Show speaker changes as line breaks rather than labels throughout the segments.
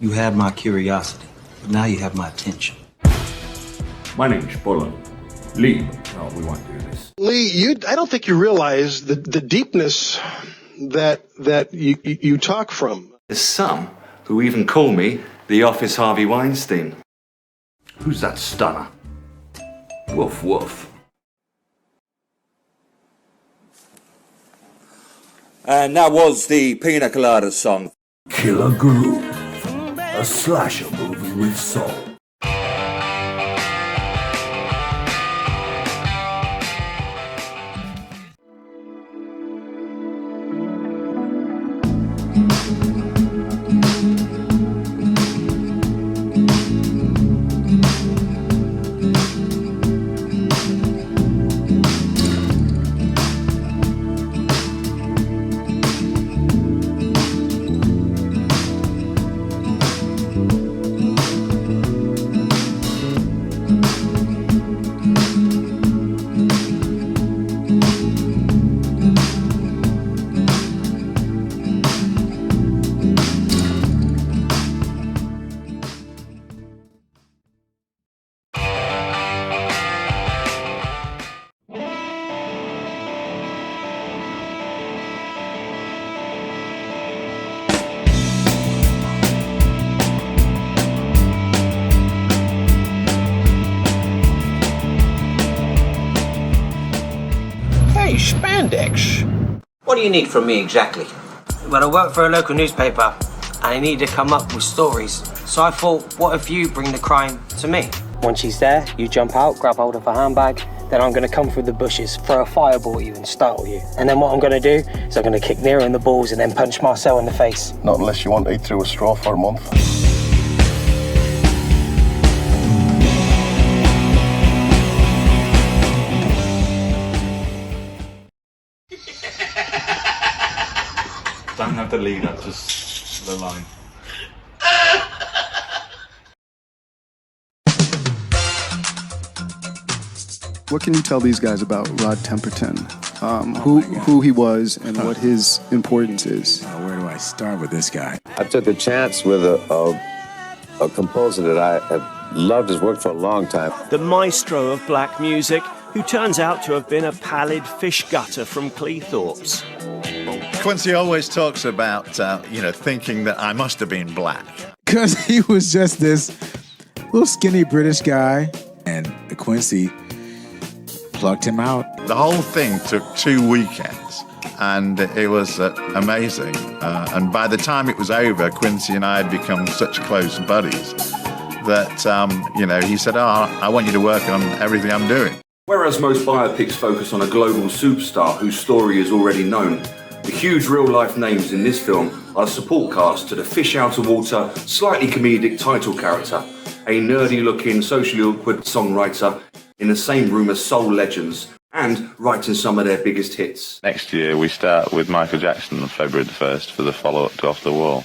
You have my curiosity, but now you have my attention.
My name's Bullen. Lee. No, we won't do this.
Lee, I don't think you realize the deepness that you talk from.
There's some who even call me the Office Harvey Weinstein. Who's that stunner? Woof woof.
And that was the Pina Colada song.
Killer Groove, a slasher movie with soul.
Spandex. What do you need from me exactly?
Well, I work for a local newspaper and I need to come up with stories. So I thought, what if you bring the crime to me? Once she's there, you jump out, grab hold of her handbag, then I'm going to come through the bushes, throw a fireball at you and startle you. And then what I'm going to do is I'm going to kick Nero in the balls and then punch Marcel in the face.
Not unless you want to eat through a straw for a month.
Don't have the lead up, just the line.
What can you tell these guys about Rod Temperton? Who he was and what his importance is?
Where do I start with this guy?
I took a chance with a composer that I have loved his work for a long time.
The maestro of black music, who turns out to have been a pallid fish gutter from Cleethorpes.
Quincy always talks about, thinking that I must have been black.
Because he was just this little skinny British guy. And Quincy plucked him out.
The whole thing took 2 weekends, and it was amazing. And by the time it was over, Quincy and I had become such close buddies that, he said, I want you to work on everything I'm doing.
Whereas most biopics focus on a global superstar whose story is already known, the huge real-life names in this film are a support cast to the fish-out-of-water, slightly comedic title character, a nerdy-looking, socially awkward songwriter in the same room as soul legends, and writing some of their biggest hits.
Next year we start with Michael Jackson on February the 1st for the follow-up to Off the Wall.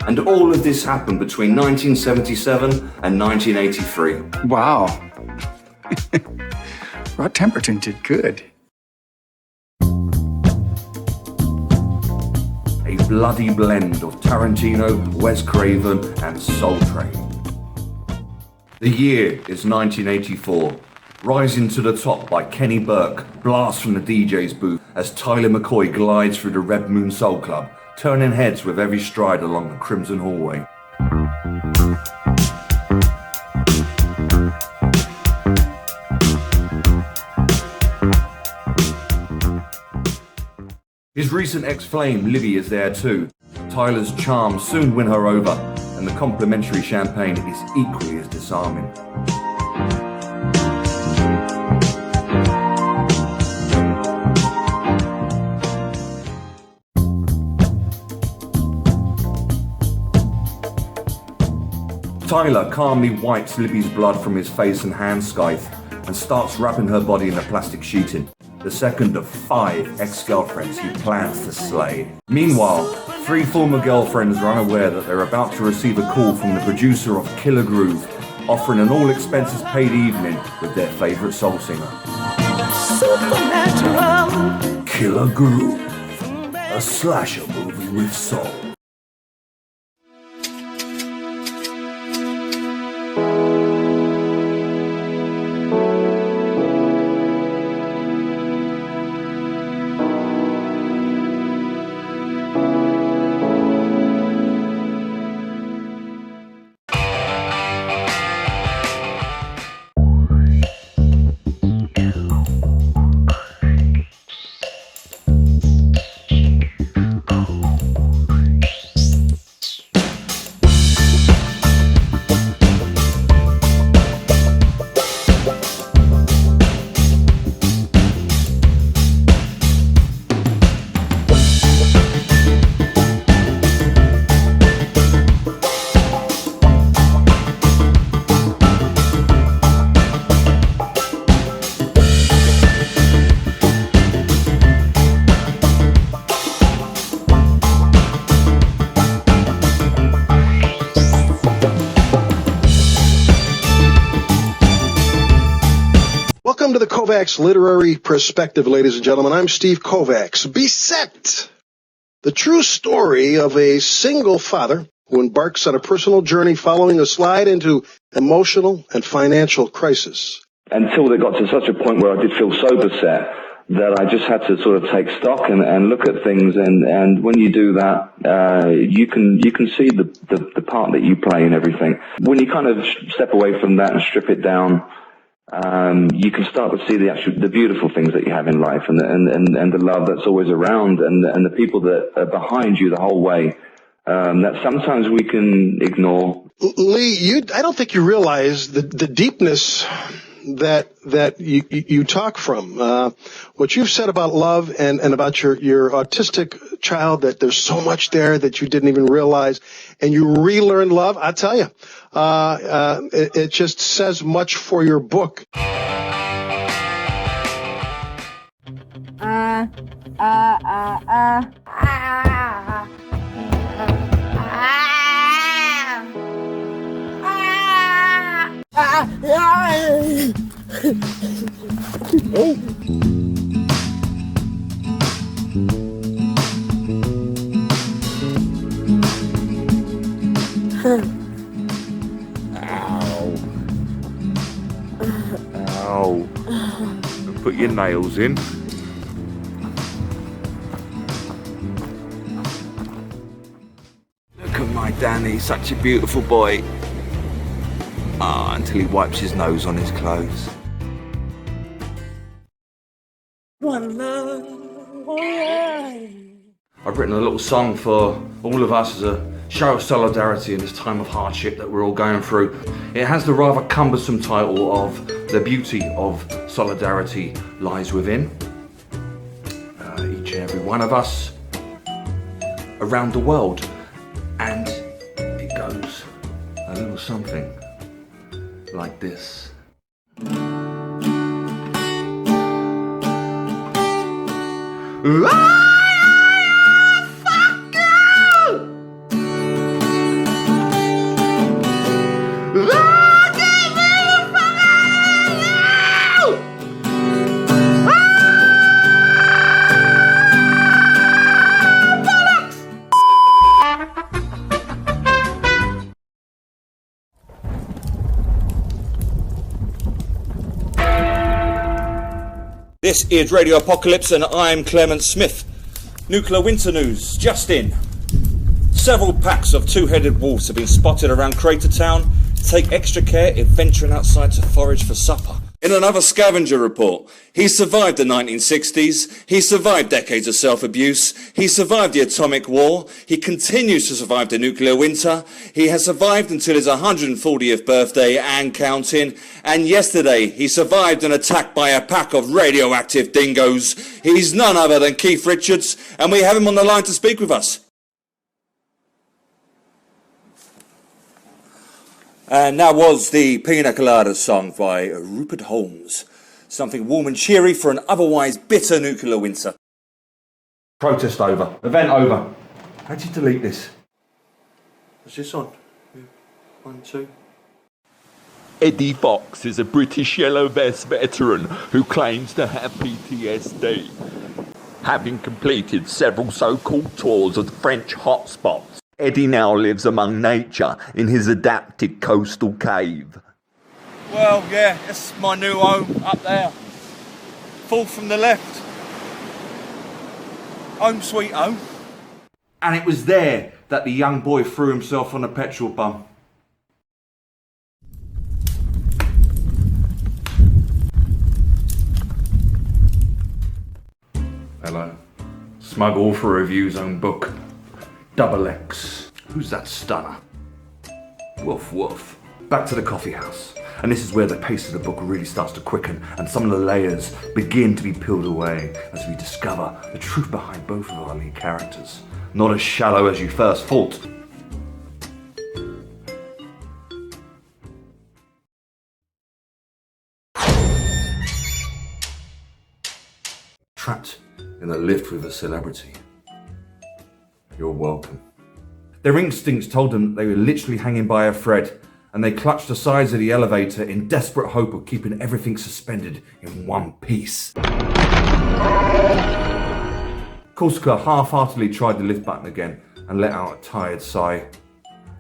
And all of this happened between 1977 and 1983.
Wow. Rod Temperton did good.
A bloody blend of Tarantino, Wes Craven, and Soul Train. The year is 1984. Rising to the Top by Kenny Burke blasts from the DJ's booth as Tyler McCoy glides through the Red Moon Soul Club, turning heads with every stride along the Crimson Hallway. His recent ex-flame, Libby, is there too. Tyler's charm soon win her over, and the complimentary champagne is equally as disarming. Tyler calmly wipes Libby's blood from his face and hand scythe and starts wrapping her body in the plastic sheeting, the second of 5 ex-girlfriends he plans to slay. Meanwhile, 3 former girlfriends are unaware that they're about to receive a call from the producer of Killer Groove, offering an all-expenses-paid evening with their favourite soul singer.
Supernatural. Killer Groove. A slasher movie with soul.
Welcome to the Kovacs Literary Perspective, ladies and gentlemen. I'm Steve Kovacs. Beset, the true story of a single father who embarks on a personal journey following a slide into emotional and financial crisis.
Until they got to such a point where I did feel so beset that I just had to sort of take stock and look at things. And when you do that, you can see the part that you play in everything. When you kind of step away from that and strip it down, you can start to see the beautiful things that you have in life and the love that's always around and the people that are behind you the whole way, that sometimes we can ignore.
Lee, I don't think you realize the deepness that you talk from. What you've said about love and about your autistic child, that there's so much there that you didn't even realize, and you relearned love. I tell you, it just says much for your book.
Ow. Put your nails in. Look at my Danny, such a beautiful boy. Until he wipes his nose on his clothes.
One love.
I've written a little song for all of us as a show of solidarity in this time of hardship that we're all going through. It has the rather cumbersome title of The Beauty of Solidarity Lies Within. Each and every one of us around the world. And it goes a little something like this.
This is Radio Apocalypse and I'm Clement Smith. Nuclear winter news, just in. Several packs of two-headed wolves have been spotted around Crater Town. Take extra care if venturing outside to forage for supper. In another scavenger report, he survived the 1960s, he survived decades of self-abuse, he survived the atomic war, he continues to survive the nuclear winter, he has survived until his 140th birthday and counting, and yesterday he survived an attack by a pack of radioactive dingoes. He's none other than Keith Richards, and we have him on the line to speak with us. And that was the Pina Colada song by Rupert Holmes. Something warm and cheery for an otherwise bitter nuclear winter.
Protest over. Event over. How'd you delete this? What's this on? 1, 2.
Eddie Fox is a British Yellow Vest veteran who claims to have PTSD, having completed several so-called tours of the French hotspots. Eddie now lives among nature in his adapted coastal cave.
Well, yeah, that's my new home up there. Fourth from the left. Home sweet home. And it was there that the young boy threw himself on a petrol bum. Hello. Smug author reviews own book. Double X. Who's that stunner? Woof woof. Back to the coffee house. And this is where the pace of the book really starts to quicken and some of the layers begin to be peeled away as we discover the truth behind both of our lead characters. Not as shallow as you first thought. Trapped in a lift with a celebrity. You're welcome. Their instincts told them they were literally hanging by a thread, and they clutched the sides of the elevator in desperate hope of keeping everything suspended in one piece. Corsica half-heartedly tried the lift button again and let out a tired sigh.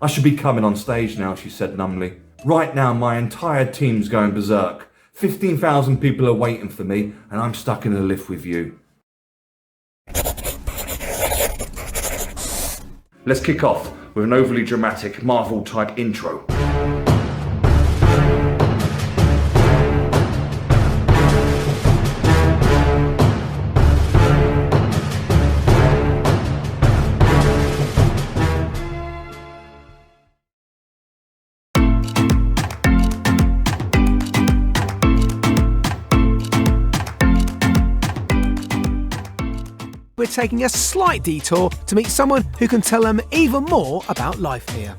I should be coming on stage now, she said numbly. Right now my entire team's going berserk. 15,000 people are waiting for me and I'm stuck in a lift with you. Let's kick off with an overly dramatic Marvel-type intro.
We're taking a slight detour to meet someone who can tell them even more about life here.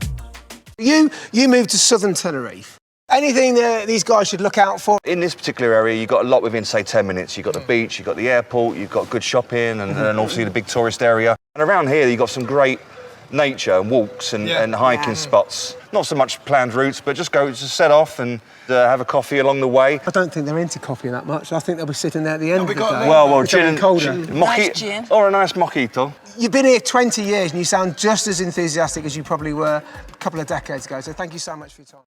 You moved to southern Tenerife. Anything that these guys should look out for?
In this particular area, you've got a lot within, say, 10 minutes. You've got the beach, you've got the airport, you've got good shopping, and obviously the big tourist area. And around here, you've got some great nature and walks and hiking spots. Not so much planned routes, but just set off and have a coffee along the way.
I don't think they're into coffee that much. I think they'll be sitting there at the end of the day.
Well, gin,
Nice gin.
Or a nice mojito.
You've been here 20 years and you sound just as enthusiastic as you probably were a couple of decades ago, so thank you so much for your time.